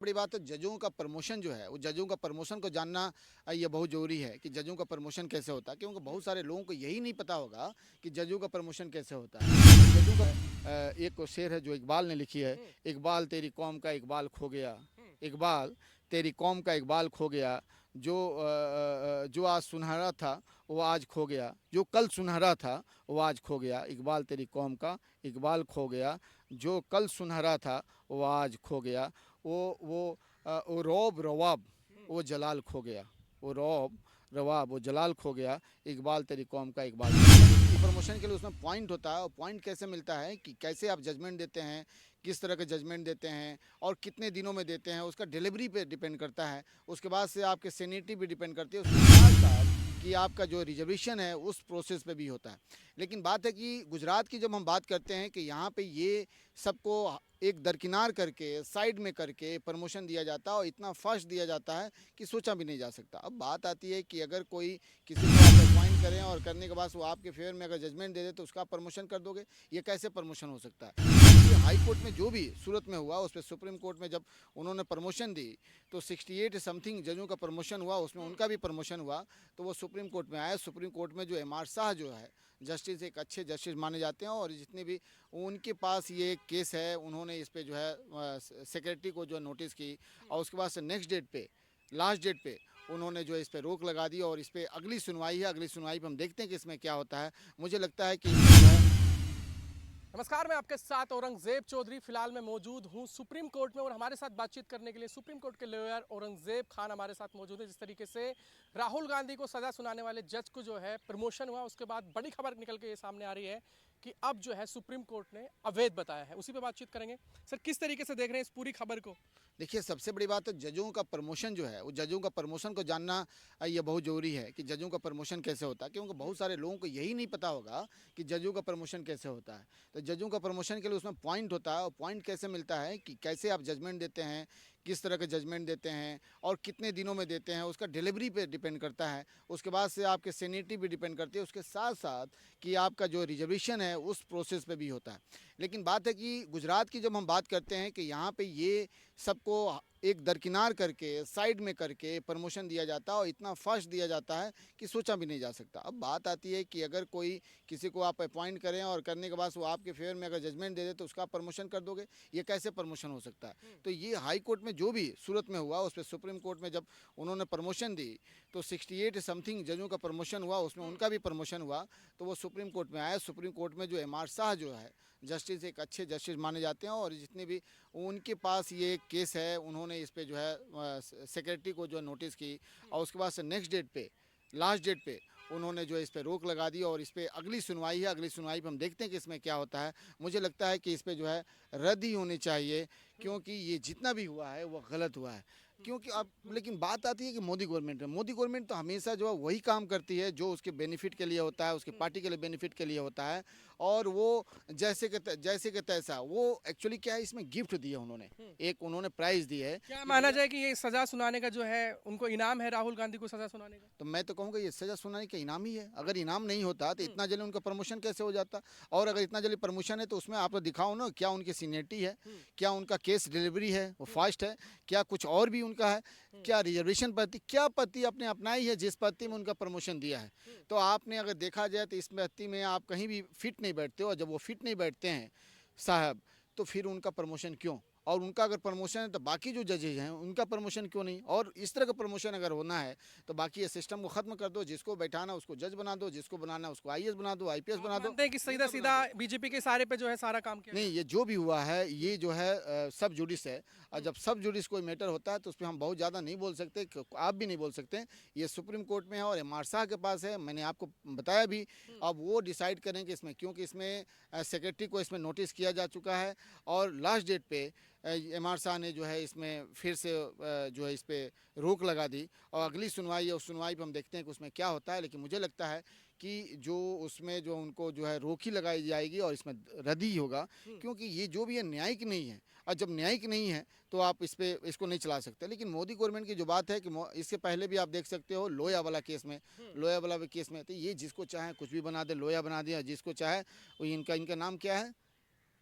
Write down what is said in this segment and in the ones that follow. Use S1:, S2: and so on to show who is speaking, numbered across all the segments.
S1: बड़ी बात है जजों का प्रमोशन जो है वो जजों का प्रमोशन को जानना ये बहुत ज़रूरी है कि जजों का प्रमोशन कैसे होता है क्योंकि बहुत सारे लोगों को यही नहीं पता होगा कि जजों का प्रमोशन कैसे होता है। जजों का एक शेर है जो इकबाल ने लिखी है।
S2: हुँ,
S1: इकबाल तेरी कौम का इकबाल खो गया।
S2: हुँ।
S1: इकबाल तेरी कौम का इकबाल खो गया। जो आज सुनहरा था वो आज खो गया। जो कल सुनहरा था वो आज खो गया। इकबाल तेरी कौम का इकबाल खो गया। जो कल सुनहरा था वो आज खो गया। वो रौब रवाब वो जलाल खो गया। वो रौब रवाब वो जलाल खो गया। इकबाल तेरी कौम का इकबाल। प्रमोशन के लिए उसमें पॉइंट होता है और पॉइंट कैसे मिलता है कि कैसे आप जजमेंट देते हैं, किस तरह के जजमेंट देते हैं और कितने दिनों में देते हैं, उसका डिलीवरी पे डिपेंड करता है। उसके बाद से आपके सेनिटी भी डिपेंड करती है, उसके साथ साथ कि आपका जो रिजर्वेशन है उस प्रोसेस पे भी होता है। लेकिन बात है कि गुजरात की जब हम बात करते हैं कि यहाँ पे ये सबको एक दरकिनार करके साइड में करके प्रमोशन दिया जाता है और इतना फास्ट दिया जाता है कि सोचा भी नहीं जा सकता। अब बात आती है कि अगर कोई किसी को आप अपॉइंट करें और करने के बाद वो आपके फेवर में अगर जजमेंट दे दे तो उसका प्रमोशन कर दोगे, ये कैसे प्रमोशन हो सकता है। ये हाई कोर्ट में जो भी सूरत में हुआ उस पर सुप्रीम कोर्ट में जब उन्होंने प्रमोशन दी तो 68 समथिंग जजों का प्रमोशन हुआ, उसमें उनका भी प्रमोशन हुआ। तो वो सुप्रीम कोर्ट में आया। सुप्रीम कोर्ट में जो एम आर शाह जो है जस्टिस एक अच्छे जस्टिस माने जाते हैं और जितने भी उनके पास ये केस है उन्होंने इस पे जो है सेक्रेटरी को जो नोटिस की और उसके बाद से नेक्स्ट डेट पे लास्ट डेट पे उन्होंने जो है इस पे रोक लगा दी और इस पे अगली सुनवाई है। अगली सुनवाई पे हम देखते हैं कि इसमें क्या होता है। मुझे लगता है कि इसमें जो है
S2: नमस्कार, मैं आपके साथ औरंगजेब चौधरी फिलहाल मैं मौजूद हूं सुप्रीम कोर्ट में और हमारे साथ बातचीत करने के लिए सुप्रीम कोर्ट के लॉयर औरंगजेब खान हमारे साथ मौजूद है। जिस तरीके से राहुल गांधी को सजा सुनाने वाले जज को जो है प्रमोशन हुआ, उसके बाद बड़ी खबर निकल के ये सामने आ रही है कि अब जो है सुप्रीम कोर्ट ने अवैध बताया है। उसी पे बातचीत करेंगे। सर, किस तरीके से देख रहे हैं इस पूरी खबर को?
S1: देखिए सबसे बड़ी बात है जजों का प्रमोशन जो है वो जजों का प्रमोशन को जानना ये बहुत ज़रूरी है कि जजों का प्रमोशन कैसे होता है क्योंकि बहुत सारे लोगों को यही नहीं पता होगा कि जजों का प्रमोशन कैसे होता है। तो जजों का प्रमोशन के लिए उसमें पॉइंट होता है और पॉइंट कैसे मिलता है कि कैसे आप जजमेंट देते हैं, किस तरह के जजमेंट देते हैं और कितने दिनों में देते हैं, उसका डिलीवरी पे डिपेंड करता है। उसके बाद से आपके सेनिटी भी डिपेंड करती है, उसके साथ साथ कि आपका जो रिजर्वेशन है उस प्रोसेस पे भी होता है। लेकिन बात है कि गुजरात की जब हम बात करते हैं कि यहाँ पे ये सबको एक दरकिनार करके साइड में करके प्रमोशन दिया जाता है और इतना फास्ट दिया जाता है कि सोचा भी नहीं जा सकता। अब बात आती है कि अगर कोई किसी को आप अपॉइंट करें और करने के बाद वो आपके फेवर में अगर जजमेंट दे दे तो उसका प्रमोशन कर दोगे, ये कैसे प्रमोशन हो सकता है। तो ये हाई कोर्ट में जो भी सूरत में हुआ उस पर सुप्रीम कोर्ट में जब उन्होंने प्रमोशन दी तो 68 समथिंग जजों का प्रमोशन हुआ, उसमें उनका भी प्रमोशन हुआ। तो वो सुप्रीम कोर्ट में आया। सुप्रीम कोर्ट में जो एम आर शाह जो है जस्टिस एक अच्छे जस्टिस माने जाते हैं और जितने भी उनके पास ये केस है उन्होंने इस पे जो है सेक्रेटरी को जो नोटिस की और उसके बाद से नेक्स्ट डेट पे लास्ट डेट पे उन्होंने जो है इस पे रोक लगा दी और इस पे अगली सुनवाई है। अगली सुनवाई पे हम देखते हैं कि इसमें क्या होता है। मुझे लगता है कि इस पे जो है रद्द ही होनी चाहिए क्योंकि ये जितना भी हुआ है वो गलत हुआ है। क्योंकि अब लेकिन बात आती है कि मोदी गवर्नमेंट है, मोदी गवर्नमेंट तो हमेशा जो है वही काम करती है जो उसके बेनिफिट के लिए होता है, उसके पार्टी के लिए बेनिफिट के लिए होता है। और वो जैसे के तैसा वो एक्चुअली क्या है, इसमें गिफ्ट दिए उन्होंने, एक उन्होंने प्राइज़ दी है
S2: क्या
S1: कि
S2: माना
S1: भैया।
S2: जाए कि ये सजा सुनाने का जो है उनको इनाम है, राहुल गांधी को सजा सुनाने का?
S1: तो मैं तो कहूँगा ये सज़ा सुनाने का इनाम ही है। अगर इनाम नहीं होता तो इतना जल्दी उनका प्रमोशन कैसे हो जाता। और अगर इतना जल्दी प्रमोशन है तो उसमें आप तो दिखाओ ना क्या उनकी सीनियरिटी है, क्या उनका केस डिलीवरी है वो फास्ट है, क्या कुछ और भी उनका है, क्या रिजर्वेशन पद्धति, क्या पद्धति आपने अपनाई है जिस पद्धति में उनका प्रमोशन दिया है। तो आपने अगर देखा जाए तो इस पद्धति में आप कहीं भी फिट नहीं बैठते हो और जब वो फिट नहीं बैठते हैं साहब तो फिर उनका प्रमोशन क्यों। और उनका अगर प्रमोशन है तो बाकी जो जजेज हैं उनका प्रमोशन क्यों नहीं। और इस तरह का प्रमोशन अगर होना है तो बाकी ये सिस्टम को ख़त्म कर दो, जिसको बैठाना उसको जज बना दो, जिसको बनाना उसको आईएएस बना दो, आईपीएस
S2: आप
S1: बना दो,
S2: मानते हैं कि सीधा
S1: नेता बना
S2: सीधा
S1: दो।
S2: बीजेपी के इशारे पे जो है सारा काम किया
S1: नहीं,
S2: गया?
S1: ये जो भी हुआ है ये जो है सब जुडिस है। और जब सब जुडिस कोई मैटर होता है तो उस पर हम बहुत ज़्यादा नहीं बोल सकते, आप भी नहीं बोल सकते। ये सुप्रीम कोर्ट में है और एम आर शाह के पास है, मैंने आपको बताया भी। अब वो डिसाइड करेंगे इसमें, क्योंकि इसमें सेक्रेटरी को इसमें नोटिस किया जा चुका है और लास्ट डेट पे एम आर शाह ने जो है इसमें फिर से जो है इस पर रोक लगा दी और अगली सुनवाई है, उस सुनवाई पर हम देखते हैं कि उसमें क्या होता है। लेकिन मुझे लगता है कि जो उसमें जो उनको जो है रोक ही लगाई जाएगी और इसमें रद्द ही होगा क्योंकि ये जो भी है न्यायिक नहीं है। और जब न्यायिक नहीं है तो आप इस पे इसको नहीं चला सकते। लेकिन मोदी गवर्नमेंट की जो बात है कि इससे पहले भी आप देख सकते हो लोया वाला केस में, लोया वाला केस में तो ये जिसको चाहे कुछ भी बना दे, लोया बना दिया जिसको चाहे। वो इनका इनका नाम क्या है,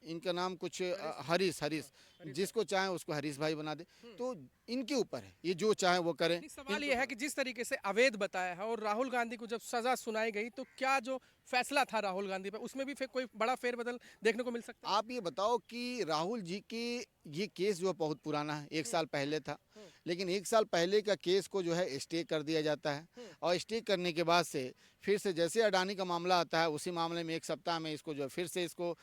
S1: इनका नाम कुछ हरीश हरीश जिसको चाहे उसको हरीश भाई बना दे। तो इनके ऊपर है, ये जो चाहे वो करें।
S2: नहीं, सवाल ये है कि जिस तरीके से अवैध बताया है और राहुल गांधी को जब सजा सुनाई गई तो क्या जो फैसला था राहुल गांधी पे उसमें भी फिर कोई बड़ा फेरबदल देखने को मिल सकता है?
S1: आप ये बताओ कि राहुल जी के ये केस जो है बहुत पुराना है, 1 साल पहले था, लेकिन 1 साल पहले का केस को जो है स्टे कर दिया जाता है। और स्टे करने के बाद से फिर से जैसे अडानी का मामला आता है उसी मामले में 1 सप्ताह में इसको जो है फिर से इसको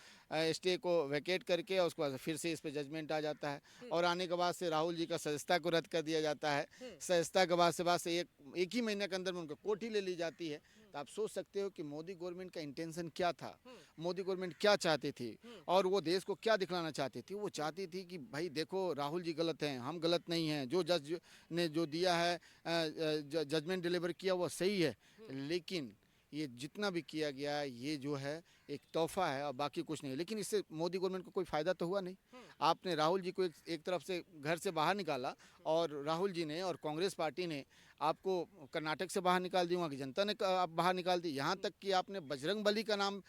S1: स्टे को वैकेट करके और उसके बाद फिर से इस पर जजमेंट आ जाता है। और आने के बाद से राहुल जी का सदस्यता को रद्द कर दिया जाता है। सदस्यता के बाद से एक ही महीने के अंदर में उनको कोर्ट ही ले ली जाती है। तो आप सोच सकते हो कि मोदी गवर्नमेंट का इंटेंशन क्या था, मोदी गवर्नमेंट क्या चाहती थी और वो देश को क्या दिखलाना चाहती थी। वो चाहती थी कि भाई देखो राहुल जी गलत हैं, हम गलत नहीं हैं, जो जज ने जो दिया है जजमेंट डिलीवर किया वो सही है। लेकिन ये जितना भी किया गया ये जो है एक तोहफा है और बाकी कुछ नहीं। लेकिन इससे मोदी गवर्नमेंट को कोई फ़ायदा तो हुआ नहीं। आपने राहुल जी को एक तरफ से घर से बाहर निकाला और राहुल जी ने और कांग्रेस पार्टी ने आपको कर्नाटक से बाहर निकाल दी, वहाँ की जनता ने आप बाहर निकाल दी। यहाँ तक कि आपने बजरंग बली का नाम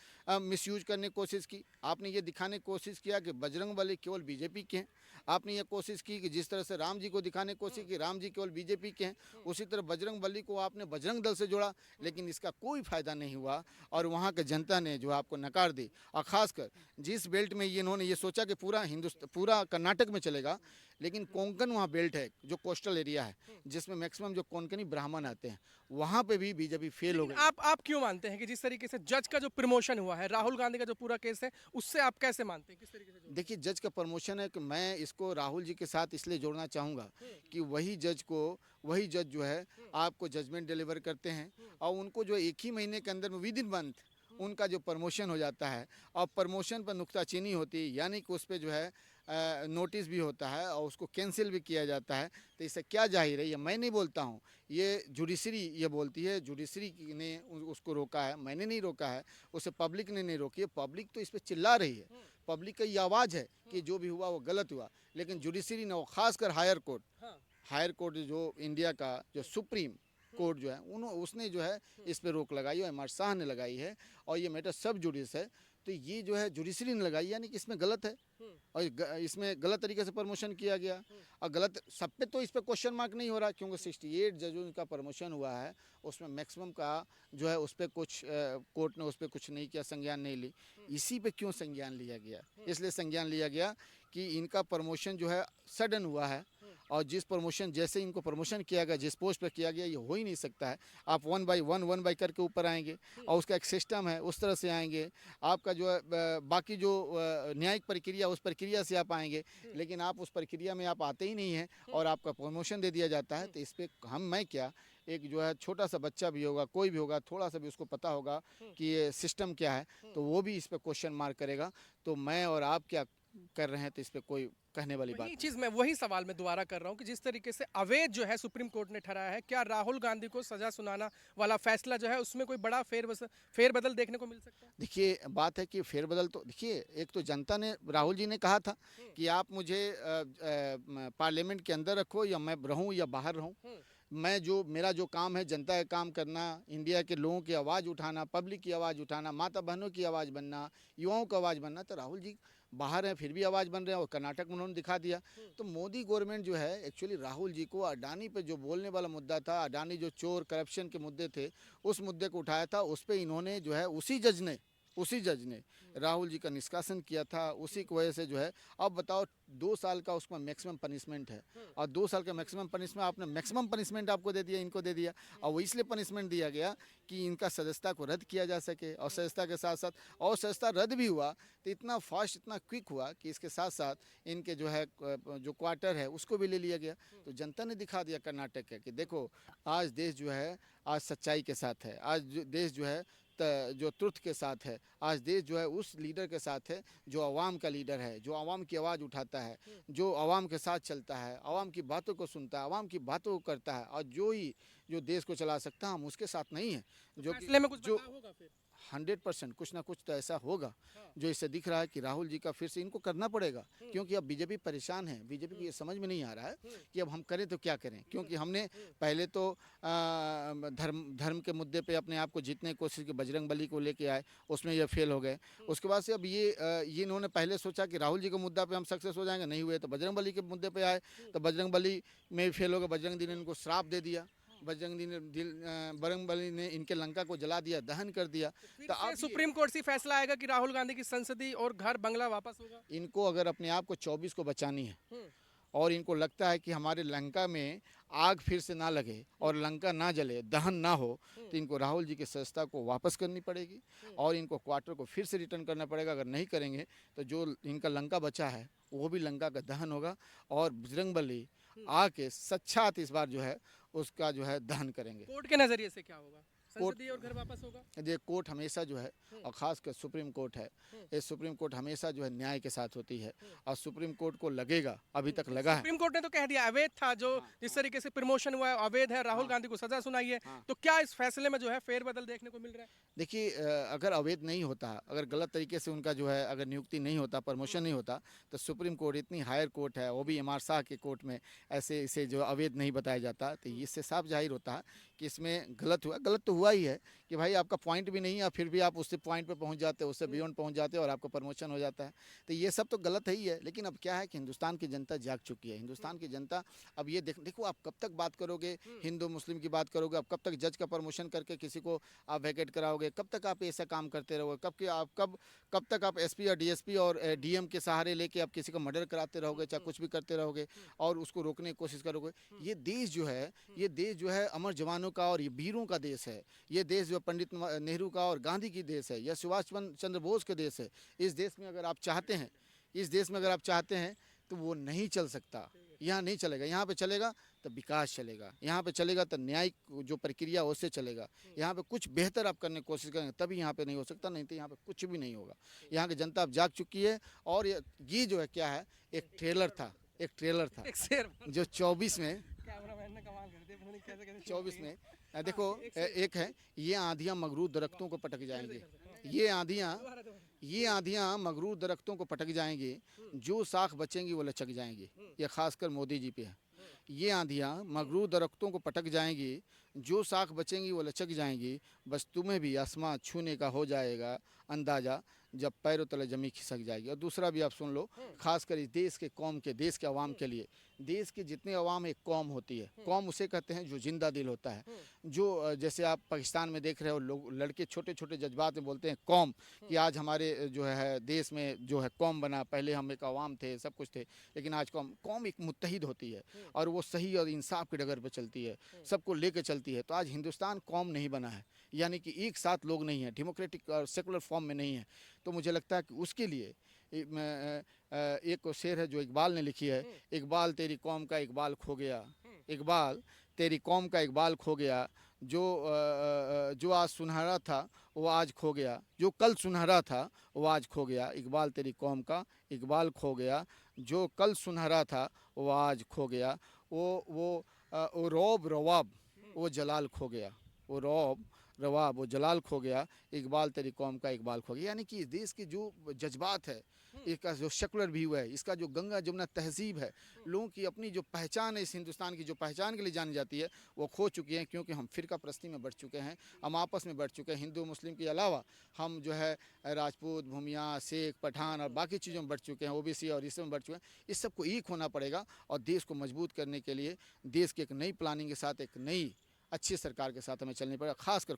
S1: मिसयूज करने की कोशिश की। आपने ये दिखाने की कोशिश किया कि बजरंग बली केवल बीजेपी के हैं। आपने ये कोशिश की कि जिस तरह से राम जी को दिखाने की कोशिश की राम जी केवल बीजेपी के हैं, उसी तरह बजरंग बली को आपने बजरंग दल से जोड़ा। लेकिन इसका कोई फ़ायदा नहीं हुआ और वहाँ के जनता ने जो आपको नकार दी। और ख़ासकर जिस बेल्ट में ये इन्होंने ये सोचा कि पूरा कर्नाटक में चलेगा, लेकिन कोंकण वहाँ बेल्ट है जो कोस्टल एरिया है जिसमें मैक्सिमम जो कोंकणी ब्राह्मण आते हैं, वहाँ पे भी बीजेपी फेल हो गई।
S2: आप क्यों मानते हैं कि जिस तरीके से जज का जो प्रमोशन हुआ है राहुल गांधी का जो पूरा केस है उससे आप कैसे मानते हैं, किस तरीके से
S1: देखिए जज का प्रमोशन है कि मैं इसको राहुल जी के साथ इसलिए जोड़ना चाहूँगा कि वही जज जो है आपको जजमेंट डिलीवर करते हैं और उनको जो एक ही महीने के अंदर में विद इन मंथ उनका जो प्रमोशन हो जाता है और प्रमोशन पर नुक्ताचीनी होती है, यानी कि उस पर जो है नोटिस भी होता है और उसको कैंसिल भी किया जाता है। तो इससे क्या जाहिर है, ये मैं नहीं बोलता हूँ, ये जुडिशरी ये बोलती है, जुडिशरी ने उसको रोका है, मैंने नहीं रोका है, उसे पब्लिक ने नहीं रोकी है। पब्लिक तो इस पर चिल्ला रही है, पब्लिक का ये आवाज़ है कि जो भी हुआ वो गलत हुआ। लेकिन जुडिशरी ने, खासकर हायर कोर्ट जो इंडिया का जो सुप्रीम कोर्ट जो है उसने जो है इस पे रोक लगाई है, एम.आर. शाह ने लगाई है और ये मैटर सब जुडिस है। तो ये जो है जुडिशरी ने लगाई, यानी कि इसमें गलत है और इसमें गलत तरीके से प्रमोशन किया गया। और गलत सब पे तो इस पे क्वेश्चन मार्क नहीं हो रहा क्योंकि 68 जजों का प्रमोशन हुआ है, उसमें मैक्सिमम का जो है उस पर कुछ कोर्ट ने उस पर कुछ नहीं किया, संज्ञान नहीं ली। इसी पे क्यों संज्ञान लिया गया? इसलिए संज्ञान लिया गया कि इनका प्रमोशन जो है सडन हुआ है और जिस प्रमोशन जैसे इनको प्रमोशन किया गया, जिस पोस्ट पर किया गया, ये हो ही नहीं सकता है। आप वन बाई करके ऊपर आएंगे और उसका एक सिस्टम है, उस तरह से आएंगे। आपका जो है बाकी जो न्यायिक प्रक्रिया, उस प्रक्रिया से आप आएंगे, लेकिन आप उस प्रक्रिया में आप आते ही नहीं हैं और आपका प्रमोशन दे दिया जाता है। तो इस पर मैं क्या, एक जो है छोटा सा बच्चा भी होगा, कोई भी होगा, थोड़ा सा भी उसको पता होगा कि ये सिस्टम क्या है, तो वो भी इस पर क्वेश्चन मार्क करेगा। तो मैं और आप क्या कर रहे हैं, तो इस पर कोई कहने वाली बात
S2: वही चीज मैं वही सवाल मैं दोबारा कर रहा हूँ कि जिस तरीके से अवैध जो है सुप्रीम कोर्ट ने ठहराया है, क्या राहुल गांधी को सजा सुनाना वाला फैसला जो है उसमें कोई बड़ा फेरबदल देखने को मिल सकता है?
S1: देखिए बात है कि फेरबदल तो देखिए, एक तो जनता ने, राहुल जी ने कहा था कि आप मुझे पार्लियामेंट के अंदर रखो या मैं रहूं या बाहर रहूं, मेरा जो काम है जनता का काम करना, इंडिया के लोगों की आवाज़ उठाना, पब्लिक की आवाज़ उठाना, माता बहनों की आवाज़ बनना, युवाओं की आवाज़ बनना। तो राहुल जी बाहर हैं फिर भी आवाज़ बन रहे हैं और कर्नाटक में उन्होंने दिखा दिया। तो मोदी गवर्नमेंट जो है एक्चुअली राहुल जी को अडानी पे जो बोलने वाला मुद्दा था, अडानी जो चोर करप्शन के मुद्दे थे, उस मुद्दे को उठाया था। उस पर इन्होंने जो है उसी जज ने राहुल जी का निष्कासन किया था। उसी की वजह से जो है, अब बताओ 2 साल का उसका मैक्सिमम पनिशमेंट है और 2 साल का मैक्सिमम पनिशमेंट, आपने मैक्सिमम पनिशमेंट आपको दे दिया, इनको दे दिया। और वो इसलिए पनिशमेंट दिया गया कि इनका सदस्यता को रद्द किया जा सके और सदस्यता के साथ साथ, और सदस्यता रद्द भी हुआ तो इतना फास्ट, इतना क्विक हुआ कि इसके साथ साथ इनके जो है जो क्वार्टर है उसको भी ले लिया गया। तो जनता ने दिखा दिया कर्नाटक का कि देखो आज देश जो है आज सच्चाई के साथ है, आज देश जो है जो ट्रुथ के साथ है, आज देश जो है उस लीडर के साथ है जो आवाम का लीडर है, जो आवाम की आवाज़ उठाता है, जो आवाम के साथ चलता है, आवाम की बातों को सुनता है, आवाम की बातों को करता है और जो देश को चला सकता है, हम उसके साथ नहीं है। जो
S2: फैसले में कुछ बदलाव होगा फिर?
S1: 100% कुछ ना कुछ तो ऐसा होगा जो इससे दिख रहा है कि राहुल जी का फिर से इनको करना पड़ेगा, क्योंकि अब बीजेपी परेशान है। बीजेपी को ये समझ में नहीं आ रहा है कि अब हम करें तो क्या करें, क्योंकि हमने पहले तो धर्म के मुद्दे पे अपने आप को जीतने की कोशिश की, बजरंग बली को लेके आए, उसमें ये फेल हो गए। उसके बाद से अब ये इन्होंने पहले सोचा कि राहुल जी के मुद्दा पे हम सक्सेस हो जाएंगे, नहीं हुए तो बजरंग बली के मुद्दे पे आए, तो बजरंग बली में फेल हो गए। बजरंग दल ने इनको श्राप दे दिया, बजरंग बली ने इनके लंका को जला दिया, दहन कर दिया।
S2: फिर
S1: तो
S2: से
S1: अब
S2: सुप्रीम कोर्ट से फैसला आएगा कि राहुल गांधी की संसदीय और घर बंगला वापस होगा।
S1: इनको अगर अपने आप को 24 को बचानी है और इनको लगता है कि हमारे लंका में आग फिर से ना लगे और लंका ना जले, दहन ना हो, तो इनको राहुल जी की सदस्यता को वापस करनी पड़ेगी और इनको क्वार्टर को फिर से रिटर्न करना पड़ेगा। अगर नहीं करेंगे तो जो इनका लंका बचा है वो भी लंका का दहन होगा और बजरंग बली आके सच्चात इस बार जो है उसका जो है दहन करेंगे।
S2: कोर्ट के नजरिए से क्या होगा, संसदीय और घर वापस होगा?
S1: ये कोर्ट हमेशा जो है, और खासकर सुप्रीम कोर्ट है, ये सुप्रीम कोर्ट हमेशा जो है न्याय के साथ होती है और सुप्रीम कोर्ट को लगेगा, अभी तक लगा है।
S2: सुप्रीम कोर्ट ने तो कह दिया अवैध था, जो जिस तरीके से प्रमोशन हुआ है अवैध है, राहुल गांधी को सजा सुनाई है। तो क्या इस फैसले में जो है फेरबदल देखने को मिल रहा है?
S1: देखिए, अगर अवैध नहीं होता, अगर गलत तरीके से उनका जो है अगर नियुक्ति नहीं होता, प्रमोशन नहीं होता, तो सुप्रीम कोर्ट इतनी हायर कोर्ट है, वो भी एम आर शाह के कोर्ट में ऐसे इसे जो अवैध नहीं बताया जाता, तो इससे साफ जाहिर होता है कि इसमें गलत हुआ। गलत तो हुआ ही है कि भाई आपका पॉइंट भी नहीं है, फिर भी आप उससे पॉइंट पे पहुंच जाते हो, उससे बियॉन्ड पहुंच जाते हो और आपका प्रमोशन हो जाता है। तो ये सब तो गलत है ही है। लेकिन अब क्या है कि हिंदुस्तान की जनता जाग चुकी है। हिंदुस्तान की जनता अब ये देखो, आप कब तक बात करोगे हिंदू मुस्लिम की बात करोगे, आप कब तक जज का प्रमोशन करके किसी को आप वैकेट कराओगे, कब तक आप ऐसा काम करते रहोगे, कब तक आप एसपी और डीएसपी और डीएम के सहारे लेके आप किसी का मर्डर कराते रहोगे, चाहे कुछ भी करते रहोगे और उसको रोकने की कोशिश करोगे। ये देश जो है अमर जवानों का और ये वीरों का देश है। ये देश जो पंडित नेहरू का और गांधी की देश है, यह सुभाष चंद्र बोस के देश है। इस देश में अगर आप चाहते हैं तो वो नहीं चल सकता, यहाँ नहीं चलेगा। यहाँ पे चलेगा तो विकास चलेगा, यहाँ पे चलेगा तो न्यायिक जो प्रक्रिया उससे चलेगा। यहाँ पे कुछ बेहतर आप करने की कोशिश करेंगे तभी यहाँ पे नहीं हो सकता, नहीं तो यहाँ पे कुछ भी नहीं होगा। यहाँ की जनता अब जाग चुकी है और ये जो है क्या है, एक ट्रेलर था
S2: एक शेर
S1: जो 24 में
S2: कैमरामैन ने कमाल कर दिया, पता नहीं कैसे
S1: 24 में देखो, एक है, ये आंधियां मगरूर दरख्तों को पटक जाएंगी। ये आंधियां मगरूर दरख्तों को पटक जाएंगी, जो साख बचेंगी वो लचक जाएंगी। ये खासकर मोदी जी पे है। ये आंधियां मगरूर दरख्तों को पटक जाएंगी, जो साख बचेंगी वो लचक जाएंगी। बस तुम्हें भी आसमां छूने का हो जाएगा अंदाजा, जब पैरों तले जमी खिसक जाएगी। और दूसरा भी आप सुन लो, खासकर इस देश के कौम के, देश के अवाम के लिए। देश के जितने अवाम एक कौम होती है, कौम उसे कहते हैं जो जिंदा दिल होता है। जो जैसे आप पाकिस्तान में देख रहे हो, लोग लड़के छोटे छोटे जज्बात में बोलते हैं कौम, कि आज हमारे जो है देश में जो है कौम बना, पहले हम एक अवाम थे, सब कुछ थे, लेकिन आज कौम एक मुत्तहिद होती है और वो सही और इंसाफ की डगर पर चलती है, सबको लेकर चलती है। तो आज हिंदुस्तान कौम नहीं बना है, यानी कि एक साथ लोग नहीं है, डेमोक्रेटिक और सेकुलर फॉर्म में नहीं है। तो मुझे लगता है कि उसके लिए एक शेर है जो इकबाल ने लिखी है, इकबाल तेरी कौम का इकबाल खो गया, इकबाल तेरी कौम का इकबाल खो गया, जो आज सुनहरा था वो आज खो गया, जो कल सुनहरा था वो आज खो गया। इकबाल तेरी कौम का इकबाल खो गया, जो कल सुनहरा था वो आज खो गया। वो रौब रवाब वो जलाल खो गया, वो रौब रवाब वो जलाल खो गया। इकबाल तेरी कौम का इकबाल खो गया। यानी कि इस देश के जो जज्बात है, इसका जो सेकुलर व्यू है, इसका जो गंगा जमुना तहजीब है, लोगों की अपनी जो पहचान है, इस हिंदुस्तान की जो पहचान के लिए जानी जाती है, वो खो चुकी है। क्योंकि हम फिरका परस्ती में बढ़ चुके हैं, हम आपस में बढ़ चुके हैं। हिंदू मुस्लिम के अलावा हम जो है राजपूत, भूमिया, शेख, पठान और बाकी चीज़ों में बढ़ चुके हैं, ओबीसी और इसमें बढ़ चुके हैं। इस सबको एक होना पड़ेगा और देश को मजबूत करने के लिए देश की एक नई प्लानिंग के साथ, एक नई अच्छी सरकार के साथ हमें चलनी पड़ेगा, खासकर